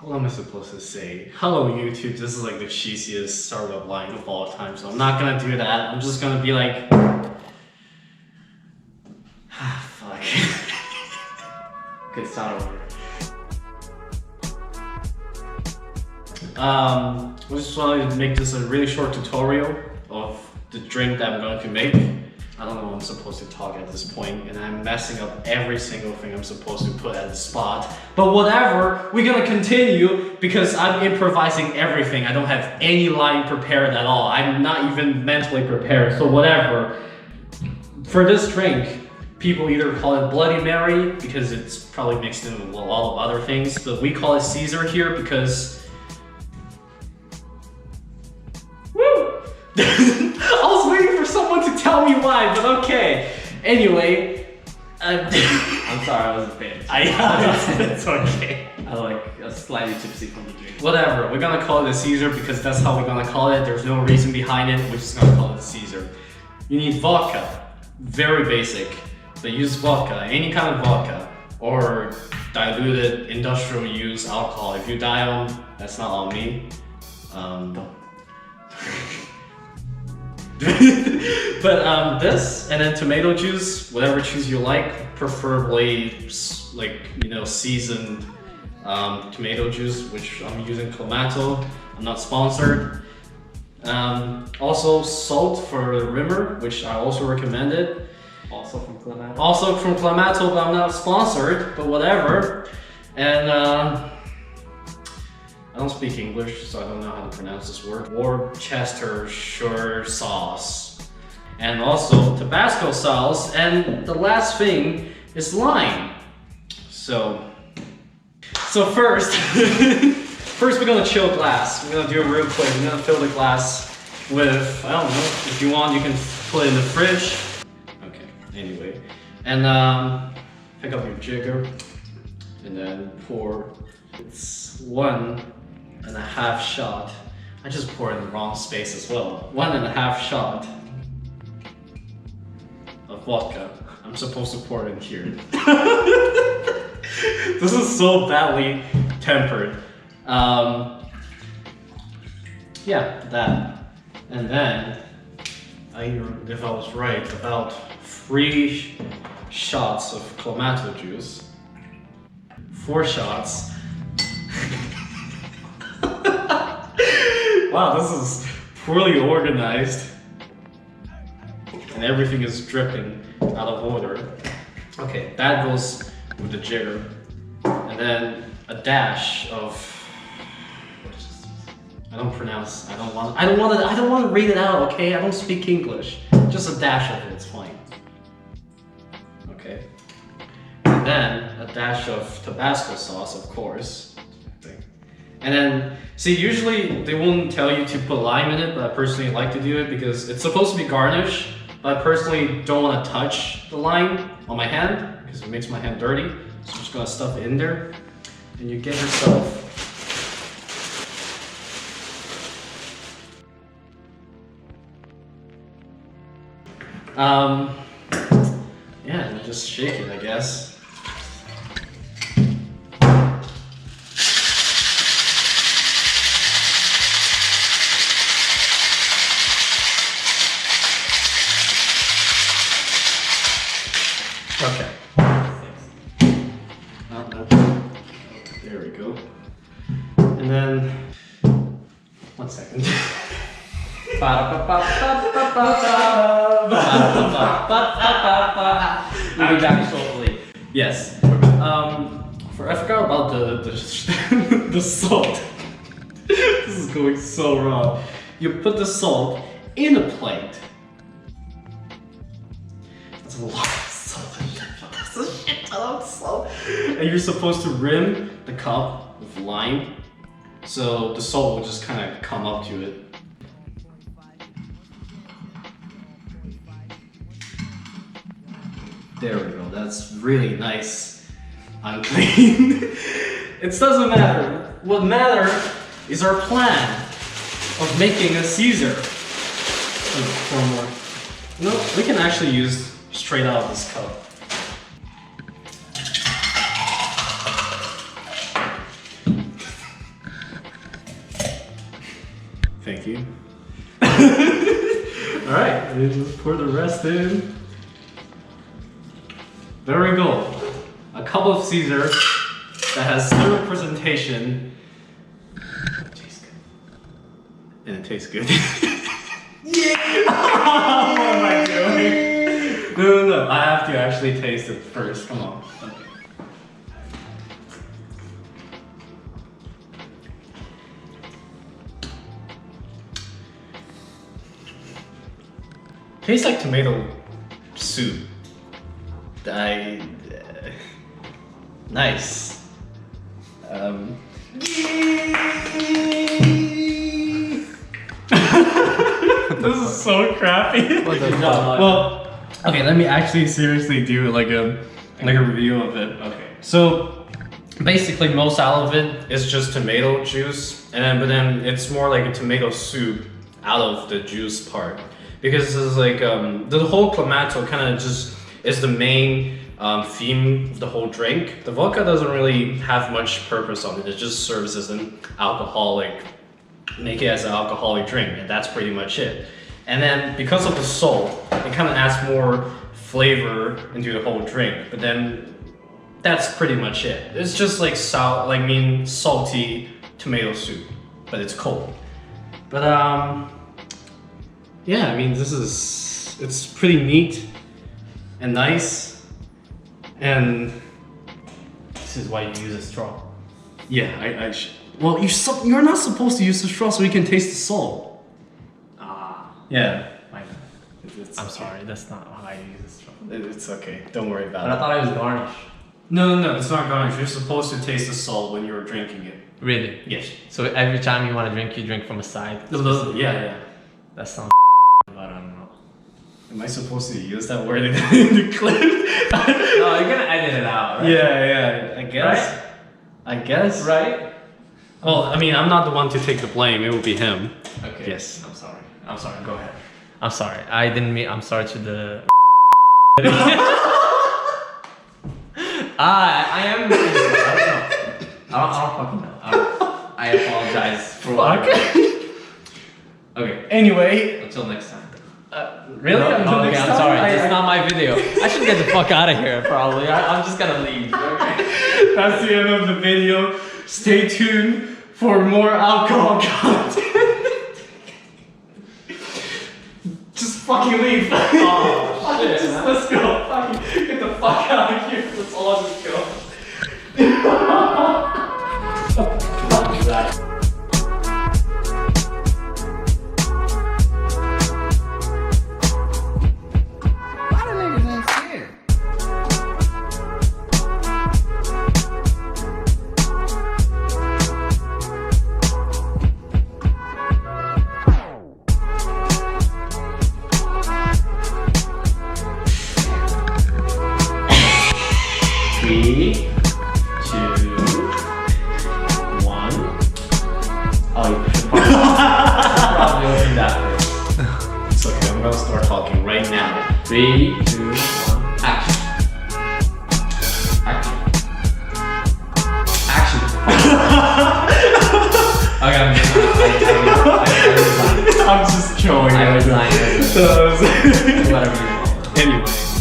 What am I supposed to say? Hello YouTube, this is like the cheesiest startup line of all time, so I'm not gonna do that. I'm just gonna be like... fuck. Okay, start over. I just wanted to make this a really short tutorial of the drink that I'm going to make. I don't know what I'm supposed to talk at this point, and I'm messing up every single thing I'm supposed to put at the spot. But whatever, we're gonna continue because I'm improvising everything. I don't have any line prepared at all. I'm not even mentally prepared, so whatever. For this drink, people either call it Bloody Mary because it's probably mixed in with a lot of other things, but we call it Caesar here because I was waiting for someone to tell me why, but okay. Anyway, I'm sorry, I was a bit. It's okay. I like slightly tipsy from the drink. Whatever, we're gonna call it a Caesar because that's how we're gonna call it. There's no reason behind it, we're just gonna call it a Caesar. You need vodka, very basic, but use vodka, any kind of vodka, or diluted industrial use alcohol. If you die on, that's not on me. But this, and then tomato juice, whatever juice you like, preferably like, you know, seasoned tomato juice, which I'm using Clamato. I'm not sponsored. Also salt for the rimmer, which I also recommended. Also from Clamato. Also from Clamato, but I'm not sponsored, but whatever. And I don't speak English, so I don't know how to pronounce this word. Worcestershire sauce. And also Tabasco sauce. And the last thing is lime. So first, first we're gonna chill glass. We're gonna do it real quick. We're gonna fill the glass with, I don't know, if you want, you can put it in the fridge. Okay, anyway. And pick up your jigger and then pour. It's 1.5 shot. I just poured in the wrong space as well. 1.5 shot of vodka. I'm supposed to pour it in here. This is so badly tempered. Yeah, that. And then, if I was right, about 3 shots of Clamato juice. 4 shots. Wow, this is poorly organized. And everything is dripping out of order. Okay, that goes with the jigger. And then a dash of, I don't want to read it out, okay? I don't speak English. Just a dash of it, it's fine. Okay. And then a dash of Tabasco sauce, of course. And then, see, usually they won't tell you to put lime in it, but I personally like to do it because it's supposed to be garnish, but I personally don't want to touch the lime on my hand because it makes my hand dirty. So I'm just gonna stuff it in there, and you get yourself yeah, and just shake it, I guess. Okay. There we go. And then, 1 second. We'll be back shortly. Yes. I forgot about the salt. This is going so wrong. You put the salt in a plate. That's a lot of salt. That's a shit ton of salt. And you're supposed to rim the cup with lime, so the salt will just kind of come up to it. There we go, that's really nice. Unclean. It doesn't matter. What matters is our plan of making a Caesar. One more. No, we can actually use straight out of this cup. Thank you. Alright, let's pour the rest in. There we go. A cup of Caesar that has no representation. Tastes good. And it tastes good. Yeah! What am I doing? No. I have to actually taste it first. Come on. Okay. Tastes like tomato soup. Nice. This is so crappy. What the fuck? Well, okay, let me actually seriously do like a review of it. Okay. So basically, most out of it is just tomato juice, but then it's more like a tomato soup out of the juice part, because this is like the whole clamato kind of just is the main theme of the whole drink. The vodka doesn't really have much purpose on it. It just serves as an alcoholic, make it as an alcoholic drink, and that's pretty much it. And then because of the salt, it kind of adds more flavor into the whole drink. But then that's pretty much it. It's just like salty tomato soup, but it's cold. But yeah, I mean it's pretty neat and nice, and This is why you use a straw. yeah, well, you're not supposed to use the straw so you can taste the salt. Yeah. My bad. I'm sorry, that's not how I use a straw. It's okay. Don't worry about But I it. thought it was garnish. No, it's not garnish. You're supposed to taste the salt when you're drinking it. Really? Yes. So every time you want to drink, you drink from a side? Yeah. That sounds but I don't know. Am I supposed to use that word in the clip? No, you're gonna edit it out, right? Yeah, I guess. Right? I guess. Right? Well, I mean, I'm not the one to take the blame. It will be him. Okay. Yes. I'm sorry, go ahead. I'm sorry. I didn't mean, I'm sorry to the... I am... I don't fucking know. I apologize for what. Okay. Anyway. Until next time. Really? No, Until okay, next I'm time? sorry. This is not my video. I should get the fuck out of here, probably. I'm just gonna leave. Okay? That's the end of the video. Stay tuned for more alcohol content. Just fucking leave. Oh, shit, Just man. let's go. Fucking get the fuck out of here. Let's all just go. Fuck that. Three, 2, 1. Oh, you should Probably open that first. It's okay, I'm gonna start talking right now. 3, 2, 1. Action. Okay, I'm just trolling. I resign. So, Whatever you want. anyway.